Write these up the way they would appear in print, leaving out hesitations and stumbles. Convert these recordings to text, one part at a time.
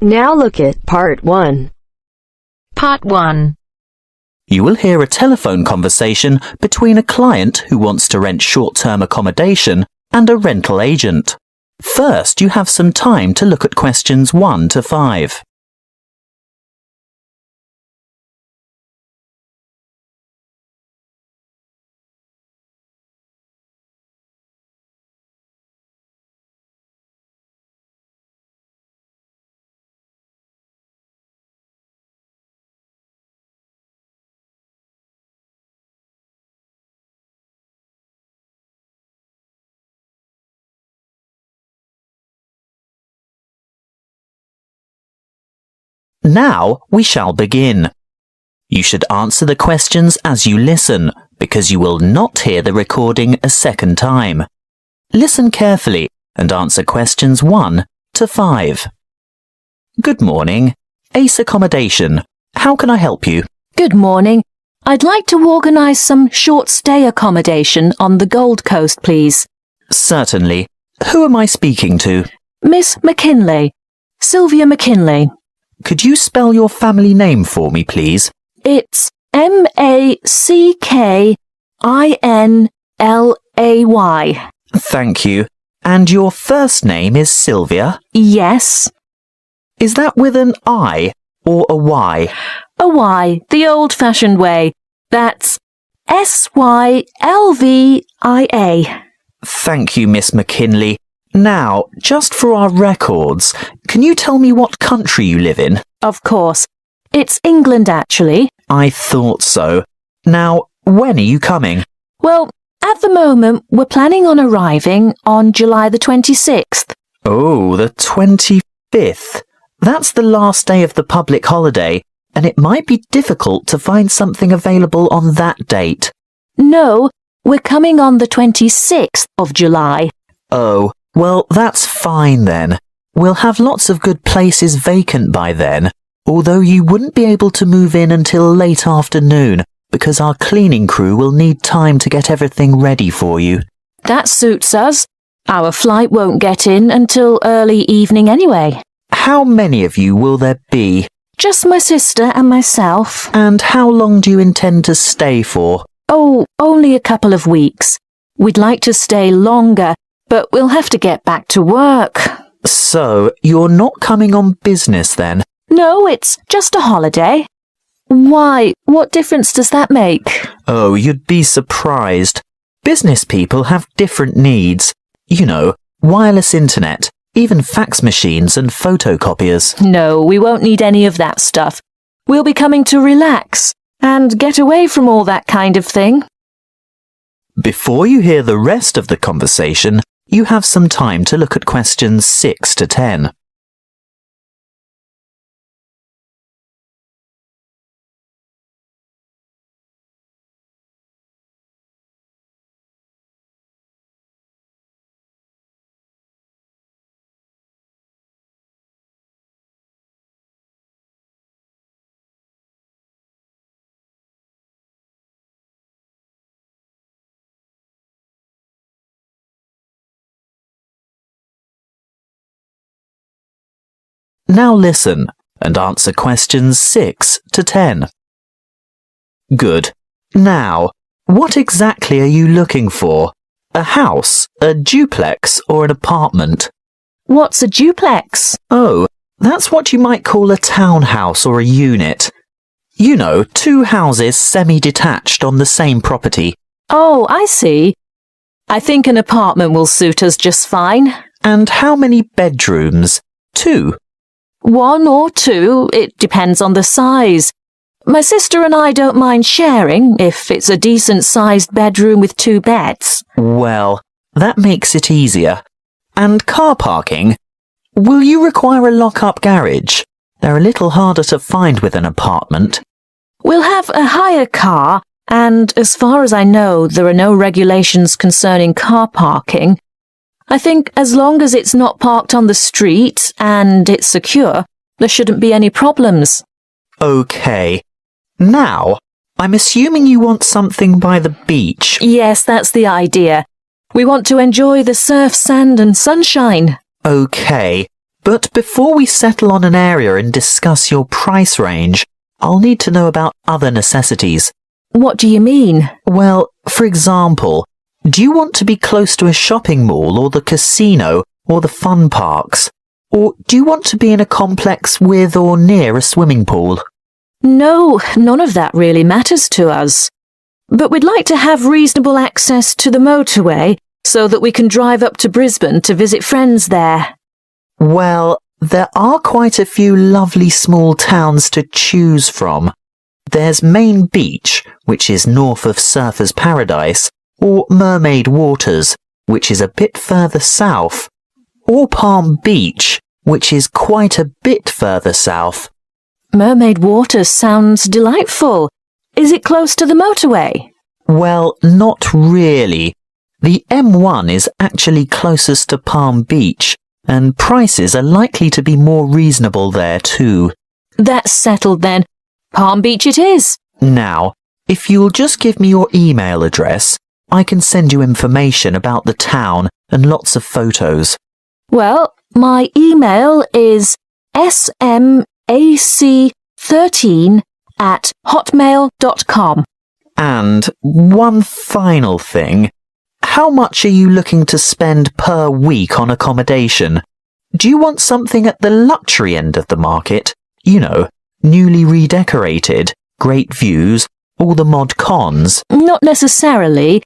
Now look at Part 1. Part 1. You will hear a telephone conversation between a client who wants to rent short-term accommodation and a rental agent. First, you have some time to look at questions 1 to 5. Now we shall begin. You should answer the questions as you listen, because you will not hear the recording a second time. Listen carefully and answer questions 1 to 5. Good morning. Ace Accommodation. How can I help you? Good morning. I'd like to organise some short-stay accommodation on the Gold Coast, please. Certainly. Who am I speaking to? Miss McKinley. Sylvia McKinley. Could you spell your family name for me, please? It's Mackinlay. Thank you. And your first name is Sylvia? Yes. Is that with an I or a Y? A Y, the old-fashioned way. That's Sylvia. Thank you, Miss McKinley. Now, just for our records, can you tell me what country you live in? Of course. It's England, actually. I thought so. Now, when are you coming? Well, at the moment, we're planning on arriving on July the 26th. Oh, the 25th. That's the last day of the public holiday, and it might be difficult to find something available on that date. No, we're coming on the 26th of July. Oh, well, that's fine then. We'll have lots of good places vacant by then, although you wouldn't be able to move in until late afternoon, because our cleaning crew will need time to get everything ready for you. That suits us. Our flight won't get in until early evening anyway. How many of you will there be? Just my sister and myself. And how long do you intend to stay for? Oh, only a couple of weeks. We'd like to stay longer, but we'll have to get back to work. So, you're not coming on business then? No, it's just a holiday. Why? What difference does that make? Oh, you'd be surprised. Business people have different needs. You know, wireless internet, even fax machines and photocopiers. No, we won't need any of that stuff. We'll be coming to relax and get away from all that kind of thing. Before you hear the rest of the conversation, you have some time to look at questions 6 to 10. Now listen and answer questions 6 to 10. Good. Now, what exactly are you looking for? A house, a duplex, or an apartment? What's a duplex? Oh, that's what you might call a townhouse or a unit. You know, 2 houses semi-detached on the same property. Oh, I see. I think an apartment will suit us just fine. And how many bedrooms? 2. 1 or 2, it depends on the size. My sister and I don't mind sharing if it's a decent-sized bedroom with 2 beds. Well, that makes it easier. And car parking? Will you require a lock-up garage? They're a little harder to find with an apartment. We'll have a hire car, and as far as I know, there are no regulations concerning car parking. I think as long as it's not parked on the street and it's secure, there shouldn't be any problems. OK. Now, I'm assuming you want something by the beach. Yes, that's the idea. We want to enjoy the surf, sand and sunshine. OK, But before we settle on an area and discuss your price range, I'll need to know about other necessities. What do you mean? Well, for example, do you want to be close to a shopping mall or the casino or the fun parks? Or do you want to be in a complex with or near a swimming pool? No, none of that really matters to us. But we'd like to have reasonable access to the motorway so that we can drive up to Brisbane to visit friends there. Well, there are quite a few lovely small towns to choose from. There's Main Beach, which is north of Surfer's Paradise, or Mermaid Waters, which is a bit further south, or Palm Beach, which is quite a bit further south. Mermaid Waters sounds delightful. Is it close to the motorway? Well, not really. The M1 is actually closest to Palm Beach, and prices are likely to be more reasonable there too. That's settled then. Palm Beach it is. Now, if you'll just give me your email address, I can send you information about the town and lots of photos. Well, my email is smac13@hotmail.com. And one final thing. How much are you looking to spend per week on accommodation? Do you want something at the luxury end of the market? You know, newly redecorated, great views, all the mod cons? Not necessarily.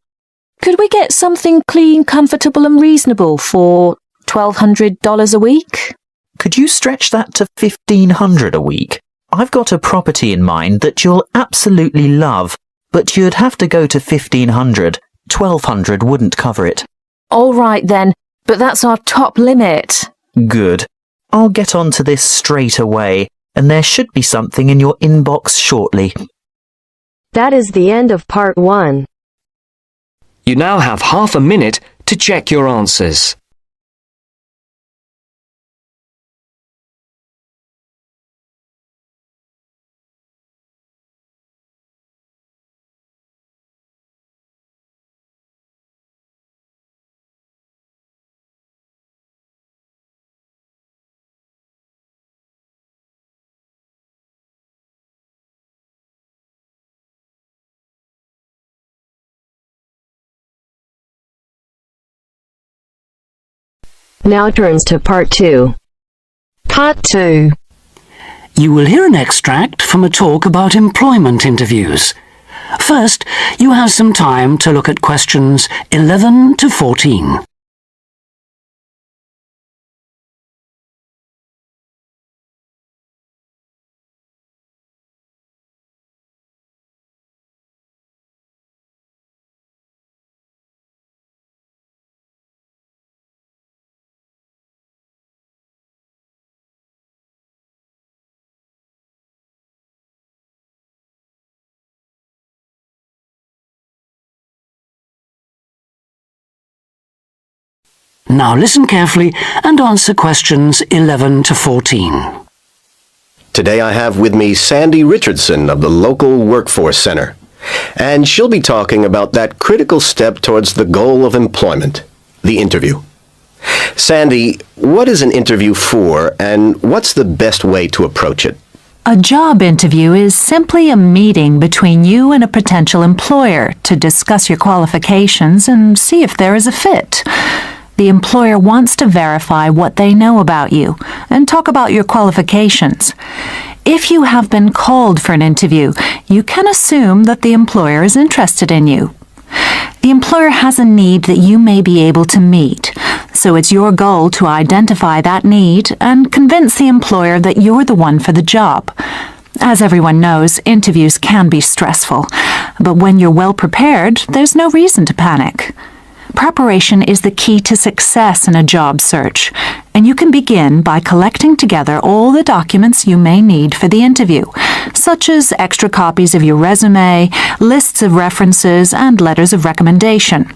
Could we get something clean, comfortable and reasonable for $1,200 a week? Could you stretch that to $1,500 a week? I've got a property in mind that you'll absolutely love, but you'd have to go to $1,500. $1,200 wouldn't cover it. All right then, but that's our top limit. Good. I'll get onto this straight away, and there should be something in your inbox shortly. That is the end of part 1. You now have half a minute to check your answers. Now turns to part 2. Part 2. You will hear an extract from a talk about employment interviews. First, you have some time to look at questions 11 to 14. Now listen carefully and answer questions 11 to 14. Today I have with me Sandy Richardson of the local Workforce Center, and she'll be talking about that critical step towards the goal of employment, the interview. Sandy, what is an interview for, and what's the best way to approach it? A job interview is simply a meeting between you and a potential employer to discuss your qualifications and see if there is a fit. The employer wants to verify what they know about you and talk about your qualifications. If you have been called for an interview, you can assume that the employer is interested in you. The employer has a need that you may be able to meet, so it's your goal to identify that need and convince the employer that you're the one for the job. As everyone knows, interviews can be stressful, but when you're well prepared, there's no reason to panic. Preparation is the key to success in a job search, and you can begin by collecting together all the documents you may need for the interview, such as extra copies of your resume, lists of references, and letters of recommendation.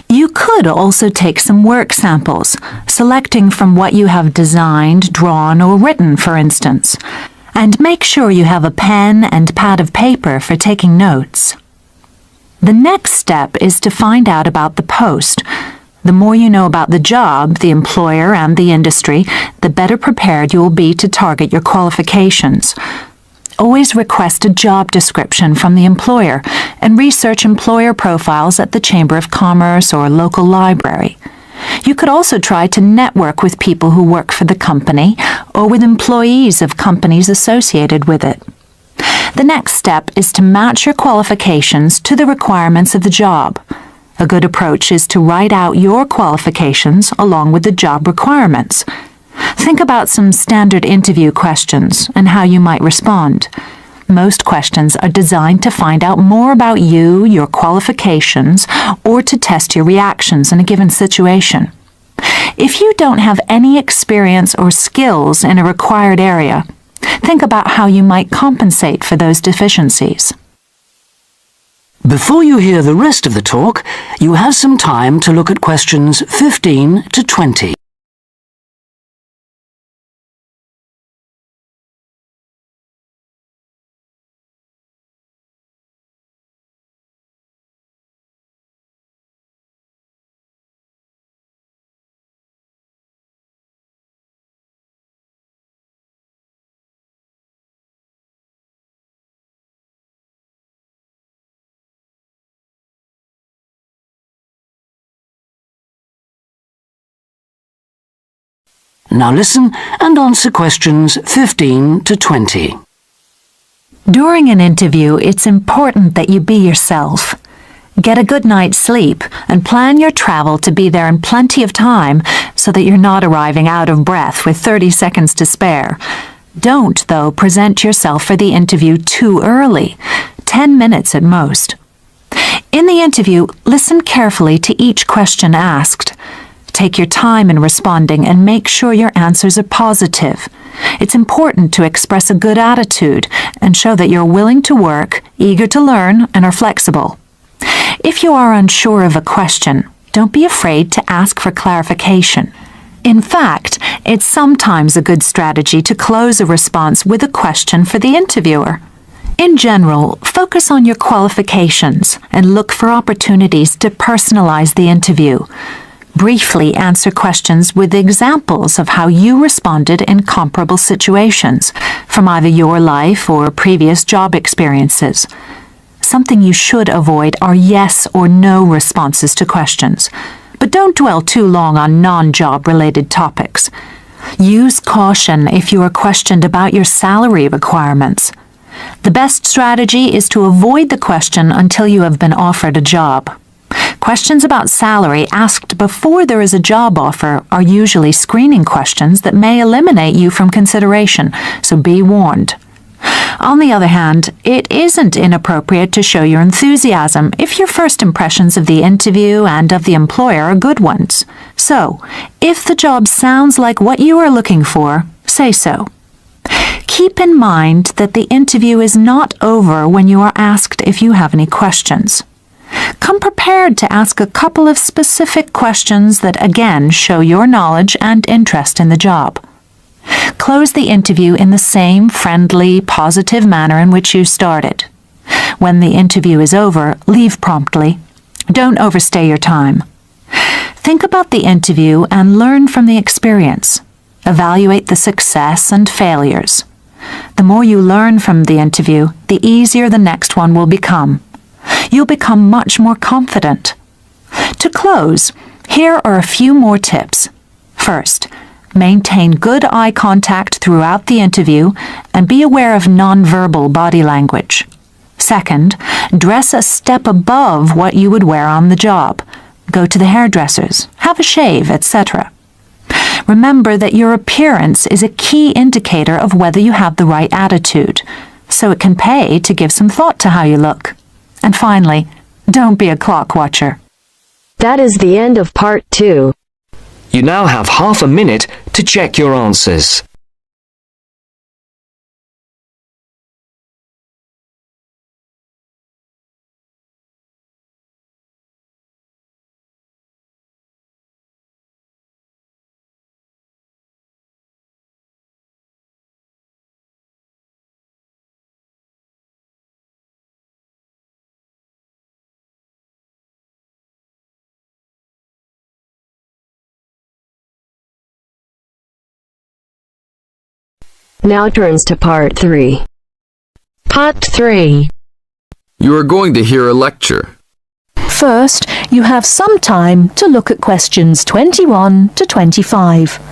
You could also take some work samples, selecting from what you have designed, drawn, or written, for instance. And make sure you have a pen and pad of paper for taking notes. The next step is to find out about the post. The more you know about the job, the employer, and the industry, the better prepared you will be to target your qualifications. Always request a job description from the employer and research employer profiles at the Chamber of Commerce or local library. You could also try to network with people who work for the company or with employees of companies associated with it. The next step is to match your qualifications to the requirements of the job. A good approach is to write out your qualifications along with the job requirements. Think about some standard interview questions and how you might respond. Most questions are designed to find out more about you, your qualifications, or to test your reactions in a given situation. If you don't have any experience or skills in a required area, think about how you might compensate for those deficiencies. Before you hear the rest of the talk, you have some time to look at questions 15 to 20. Now listen and answer questions 15 to 20. During an interview, it's important that you be yourself. Get a good night's sleep and plan your travel to be there in plenty of time so that you're not arriving out of breath with 30 seconds to spare. Don't, though, present yourself for the interview too early, 10 minutes at most. In the interview, listen carefully to each question asked. Take your time in responding and make sure your answers are positive. It's important to express a good attitude and show that you're willing to work, eager to learn, and are flexible. If you are unsure of a question, don't be afraid to ask for clarification. In fact, it's sometimes a good strategy to close a response with a question for the interviewer. In general, focus on your qualifications and look for opportunities to personalize the interview. Briefly answer questions with examples of how you responded in comparable situations, from either your life or previous job experiences. Something you should avoid are yes or no responses to questions, but don't dwell too long on non-job related topics. Use caution if you are questioned about your salary requirements. The best strategy is to avoid the question until you have been offered a job. Questions about salary asked before there is a job offer are usually screening questions that may eliminate you from consideration, so be warned. On the other hand, it isn't inappropriate to show your enthusiasm if your first impressions of the interview and of the employer are good ones. So, if the job sounds like what you are looking for, say so. Keep in mind that the interview is not over when you are asked if you have any questions. Come prepared to ask a couple of specific questions that again show your knowledge and interest in the job. Close the interview in the same friendly, positive manner in which you started. When the interview is over, leave promptly. Don't overstay your time. Think about the interview and learn from the experience. Evaluate the success and failures. The more you learn from the interview, the easier the next one will become. You'll become much more confident. To close, here are a few more tips. First, maintain good eye contact throughout the interview and be aware of nonverbal body language. Second, dress a step above what you would wear on the job. Go to the hairdressers, have a shave, etc. Remember that your appearance is a key indicator of whether you have the right attitude, so it can pay to give some thought to how you look. And finally, don't be a clock watcher. That is the end of part 2. You now have half a minute to check your answers. Now turns to Part 3. Part 3. You are going to hear a lecture. First, you have some time to look at questions 21 to 25.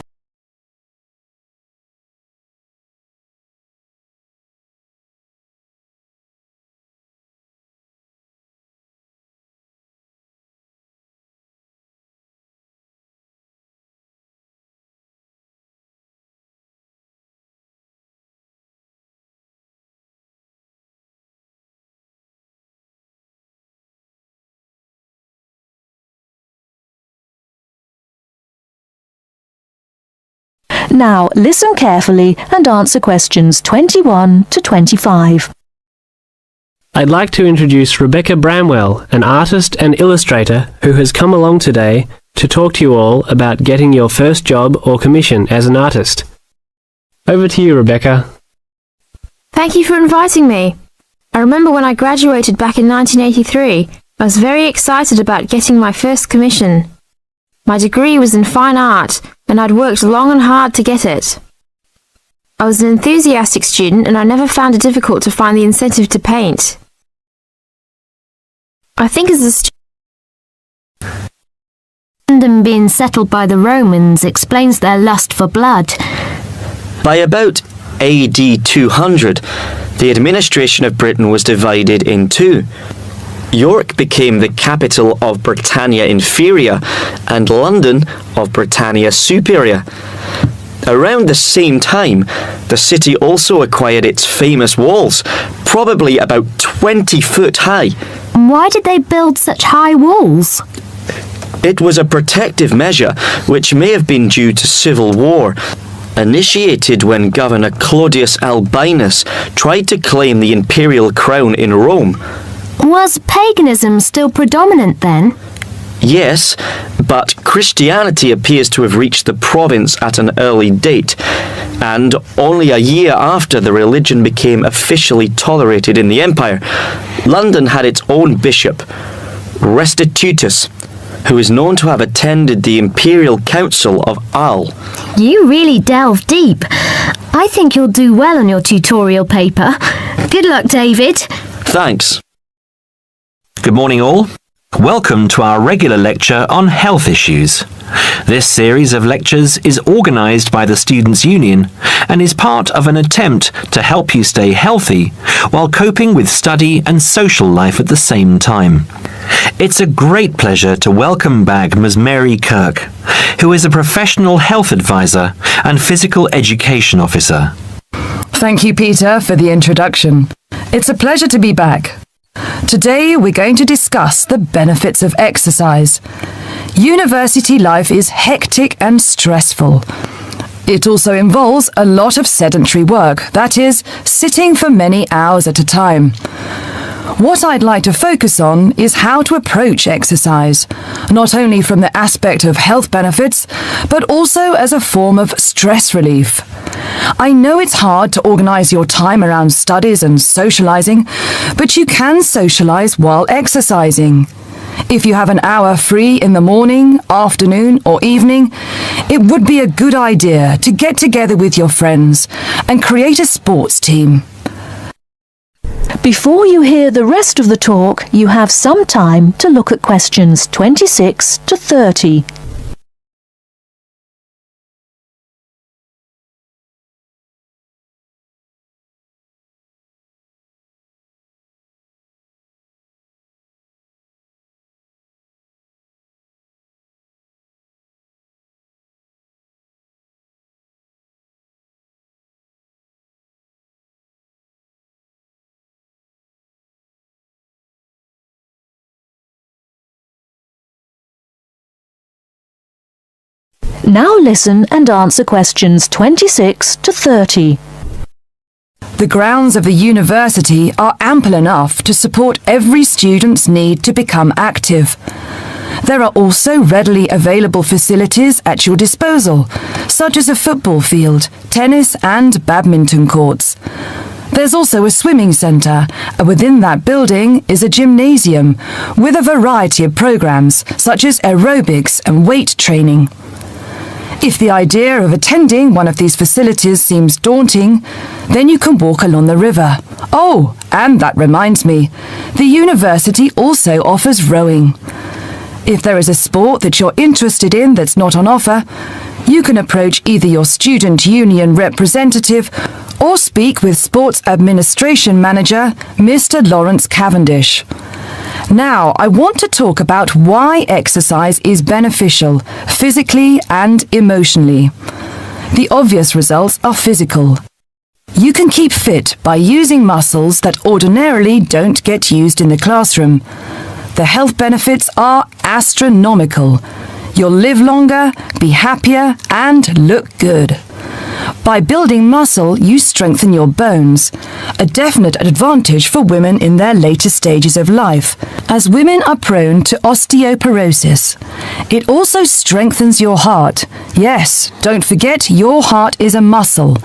Now listen carefully and answer questions 21 to 25. I'd like to introduce Rebecca Bramwell, an artist and illustrator who has come along today to talk to you all about getting your first job or commission as an artist. Over to you, Rebecca. Thank you for inviting me. I remember when I graduated back in 1983, I was very excited about getting my first commission. My degree was in fine art, and I'd worked long and hard to get it. I was an enthusiastic student, and I never found it difficult to find the incentive to paint. I think as a student, London being settled by the Romans explains their lust for blood. By about AD 200, the administration of Britain was divided in two. York became the capital of Britannia Inferior and London of Britannia Superior. Around the same time, the city also acquired its famous walls, probably about 20 foot high. Why did they build such high walls? It was a protective measure which may have been due to civil war, initiated when Governor Claudius Albinus tried to claim the imperial crown in Rome. Was paganism still predominant then? Yes, but Christianity appears to have reached the province at an early date, and only a year after the religion became officially tolerated in the empire. London had its own bishop, Restitutus, who is known to have attended the Imperial Council of Arles. You really delve deep. I think you'll do well on your tutorial paper. Good luck, David. Thanks. Good morning all. Welcome to our regular lecture on health issues. This series of lectures is organised by the Students' Union and is part of an attempt to help you stay healthy while coping with study and social life at the same time. It's a great pleasure to welcome back Ms. Mary Kirk, who is a professional health advisor and physical education officer. Thank you, Peter, for the introduction. It's a pleasure to be back. Today we're going to discuss the benefits of exercise. University life is hectic and stressful. It also involves a lot of sedentary work, that is, sitting for many hours at a time. What I'd like to focus on is how to approach exercise, not only from the aspect of health benefits, but also as a form of stress relief. I know it's hard to organise your time around studies and socialising, but you can socialise while exercising. If you have an hour free in the morning, afternoon or evening, it would be a good idea to get together with your friends and create a sports team. Before you hear the rest of the talk, you have some time to look at questions 26 to 30. Now listen and answer questions 26 to 30. The grounds of the university are ample enough to support every student's need to become active. There are also readily available facilities at your disposal, such as a football field, tennis and badminton courts. There's also a swimming centre, and within that building is a gymnasium with a variety of programmes, such as aerobics and weight training. If the idea of attending one of these facilities seems daunting, then you can walk along the river. Oh, and that reminds me, the university also offers rowing. If there is a sport that you're interested in that's not on offer, you can approach either your student union representative or speak with Sports Administration Manager, Mr. Lawrence Cavendish. Now, I want to talk about why exercise is beneficial, physically and emotionally. The obvious results are physical. You can keep fit by using muscles that ordinarily don't get used in the classroom. The health benefits are astronomical. You'll live longer, be happier, and look good. By building muscle, you strengthen your bones, a definite advantage for women in their later stages of life, as women are prone to osteoporosis. It also strengthens your heart. Yes, don't forget your heart is a muscle,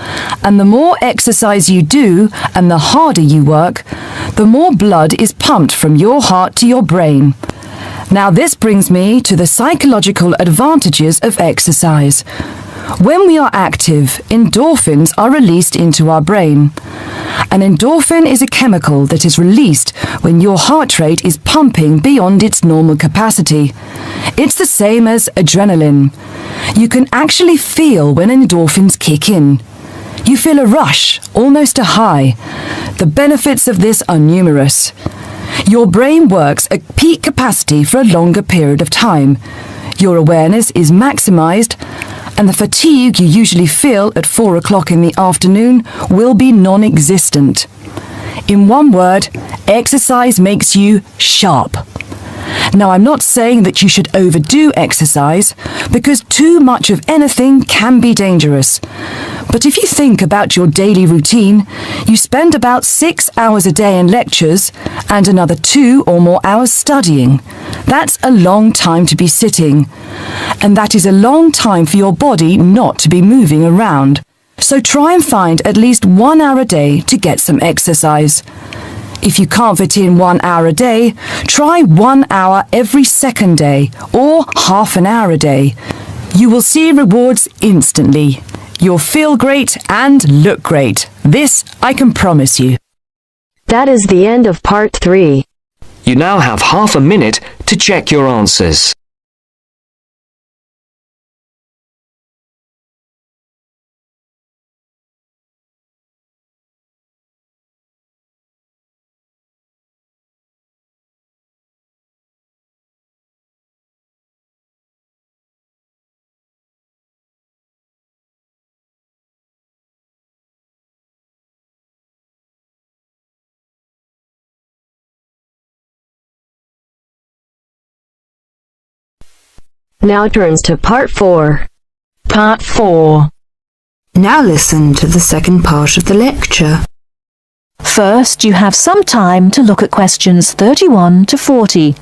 and the more exercise you do and the harder you work, the more blood is pumped from your heart to your brain. Now this brings me to the psychological advantages of exercise. When we are active, endorphins are released into our brain. An endorphin is a chemical that is released when your heart rate is pumping beyond its normal capacity. It's the same as adrenaline. You can actually feel when endorphins kick in. You feel a rush, almost a high. The benefits of this are numerous. Your brain works at peak capacity for a longer period of time. Your awareness is maximized, and the fatigue you usually feel at 4 o'clock in the afternoon will be non-existent. In one word, exercise makes you sharp. Now, I'm not saying that you should overdo exercise, because too much of anything can be dangerous. But if you think about your daily routine, you spend about 6 hours a day in lectures and another 2 or more hours studying. That's a long time to be sitting. And that is a long time for your body not to be moving around. So try and find at least 1 hour a day to get some exercise. If you can't fit in 1 hour a day, try 1 hour every second day or half an hour a day. You will see rewards instantly. You'll feel great and look great. This I can promise you. That is the end of part 3. You now have half a minute to check your answers. Now turns to part 4. Part 4. Now listen to the second part of the lecture. First, you have some time to look at questions 31 to 40.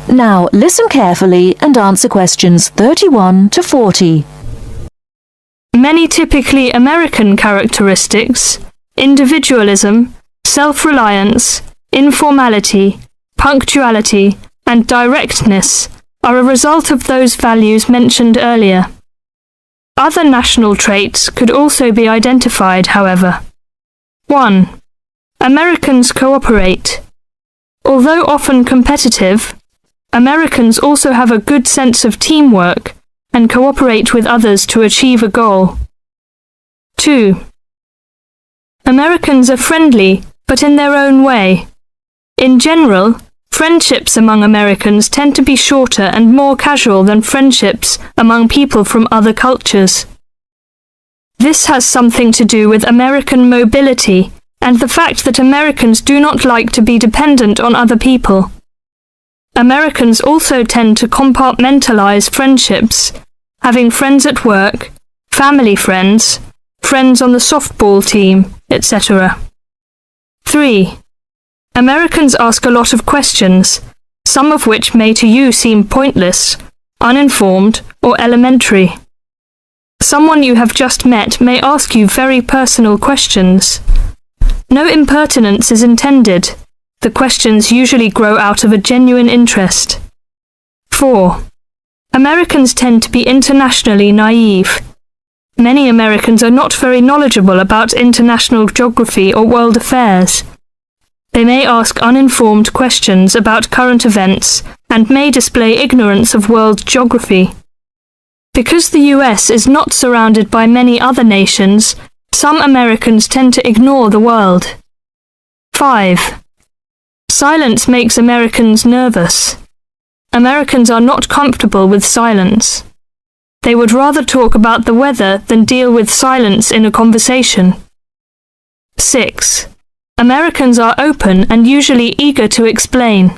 Now listen carefully and answer questions 31 to 40. Many typically American characteristics, individualism, self-reliance, informality, punctuality, and directness, are a result of those values mentioned earlier. Other national traits could also be identified, however. 1. Americans cooperate. Although often competitive, Americans also have a good sense of teamwork and cooperate with others to achieve a goal. 2. Americans are friendly, but in their own way. In general, friendships among Americans tend to be shorter and more casual than friendships among people from other cultures. This has something to do with American mobility and the fact that Americans do not like to be dependent on other people. Americans also tend to compartmentalize friendships, having friends at work, family friends, friends on the softball team, etc. 3. Americans ask a lot of questions, some of which may to you seem pointless, uninformed, or elementary. Someone you have just met may ask you very personal questions. No impertinence is intended. The questions usually grow out of a genuine interest. 4. Americans tend to be internationally naive. Many Americans are not very knowledgeable about international geography or world affairs. They may ask uninformed questions about current events and may display ignorance of world geography. Because the US is not surrounded by many other nations, some Americans tend to ignore the world. 5. Silence makes Americans nervous. Americans are not comfortable with silence. They would rather talk about the weather than deal with silence in a conversation. 6. Americans are open and usually eager to explain.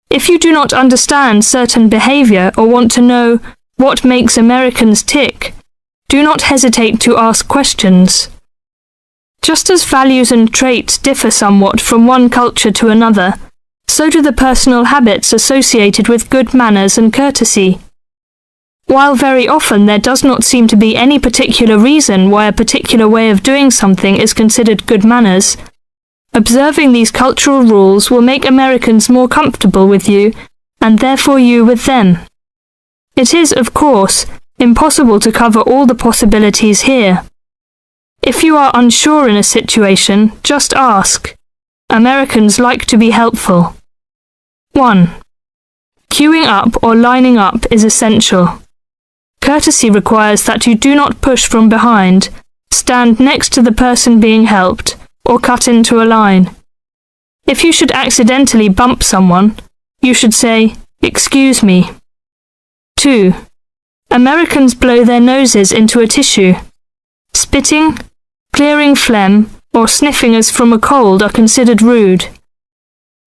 If you do not understand certain behavior or want to know what makes Americans tick, do not hesitate to ask questions. Just as values and traits differ somewhat from one culture to another, so do the personal habits associated with good manners and courtesy. While very often there does not seem to be any particular reason why a particular way of doing something is considered good manners, observing these cultural rules will make Americans more comfortable with you, and therefore you with them. It is, of course, impossible to cover all the possibilities here. If you are unsure in a situation, just ask. Americans like to be helpful. 1. Queuing up or lining up is essential. Courtesy requires that you do not push from behind, stand next to the person being helped, or cut into a line. If you should accidentally bump someone, you should say, "Excuse me." 2. Americans blow their noses into a tissue. Spitting, clearing phlegm, or sniffing as from a cold are considered rude.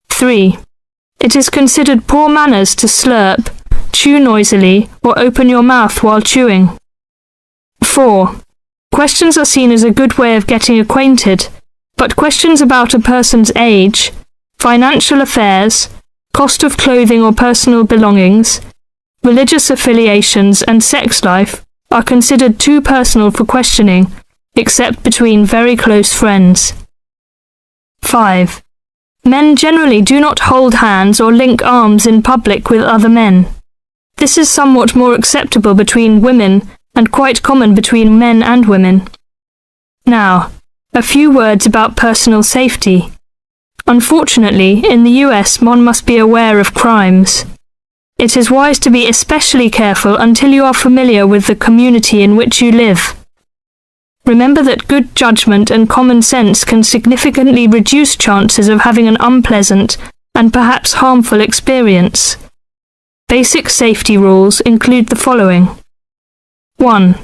3. It is considered poor manners to slurp, chew noisily, or open your mouth while chewing. 4. Questions are seen as a good way of getting acquainted, but questions about a person's age, financial affairs, cost of clothing or personal belongings, religious affiliations and sex life are considered too personal for questioning, except between very close friends. 5. Men generally do not hold hands or link arms in public with other men. This is somewhat more acceptable between women and quite common between men and women. Now, a few words about personal safety. Unfortunately, in the US, one must be aware of crimes. It is wise to be especially careful until you are familiar with the community in which you live. Remember that good judgment and common sense can significantly reduce chances of having an unpleasant and perhaps harmful experience. Basic safety rules include the following. 1.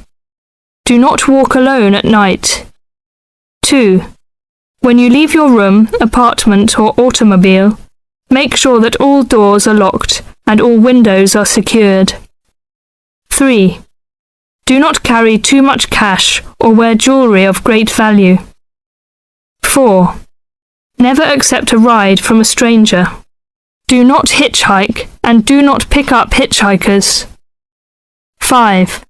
Do not walk alone at night. 2. When you leave your room, apartment, or automobile, make sure that all doors are locked and all windows are secured. 3. Do not carry too much cash or wear jewelry of great value. 4. Never accept a ride from a stranger. Do not hitchhike and do not pick up hitchhikers. 5.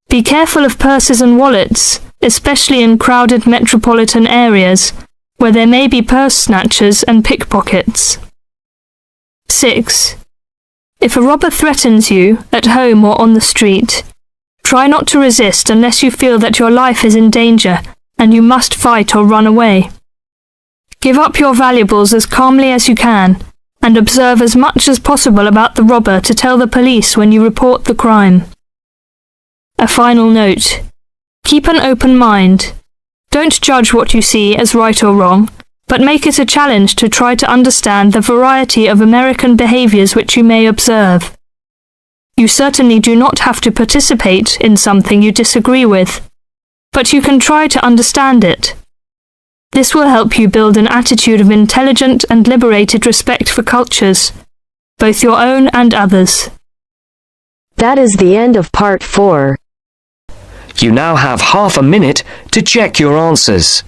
Be careful of purses and wallets, especially in crowded metropolitan areas where there may be purse snatchers and pickpockets. 6. If a robber threatens you, at home or on the street, try not to resist unless you feel that your life is in danger and you must fight or run away. Give up your valuables as calmly as you can and observe as much as possible about the robber to tell the police when you report the crime. A final note. Keep an open mind. Don't judge what you see as right or wrong, but make it a challenge to try to understand the variety of American behaviors which you may observe. You certainly do not have to participate in something you disagree with, but you can try to understand it. This will help you build an attitude of intelligent and liberated respect for cultures, both your own and others. That is the end of part 4. You now have half a minute to check your answers.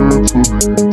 Give it to me.